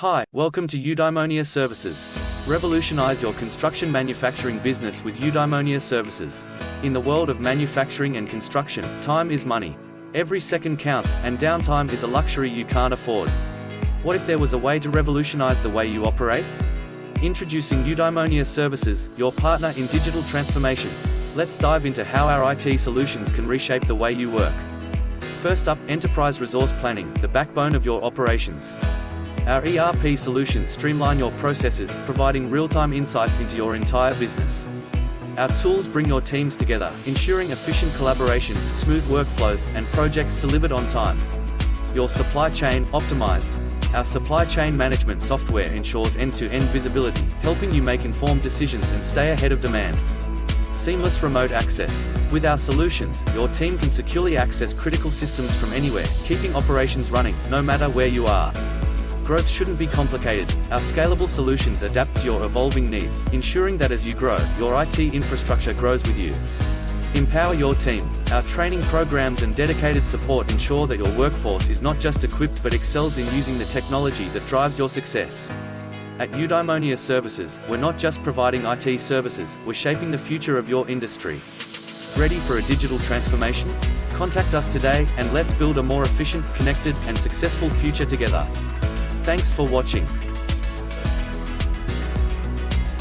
Hi, welcome to Eudaimonia Services. Revolutionize your construction manufacturing business with Eudaimonia Services. In the world of manufacturing and construction, time is money. Every second counts, and downtime is a luxury you can't afford. What if there was a way to revolutionize the way you operate? Introducing Eudaimonia Services, your partner in digital transformation. Let's dive into how our IT solutions can reshape the way you work. First up, enterprise resource planning, the backbone of your operations. Our ERP solutions streamline your processes, providing real-time insights into your entire business. Our tools bring your teams together, ensuring efficient collaboration, smooth workflows, and projects delivered on time. Your supply chain optimized. Our supply chain management software ensures end-to-end visibility, helping you make informed decisions and stay ahead of demand. Seamless remote access. With our solutions, your team can securely access critical systems from anywhere, keeping operations running, no matter where you are. Growth shouldn't be complicated. Our scalable solutions adapt to your evolving needs, ensuring that as you grow, your IT infrastructure grows with you. Empower your team. Our training programs and dedicated support ensure that your workforce is not just equipped but excels in using the technology that drives your success. At Eudaimonia Services, we're not just providing IT services, we're shaping the future of your industry. Ready for a digital transformation? Contact us today, and let's build a more efficient, connected, and successful future together. Thanks for watching.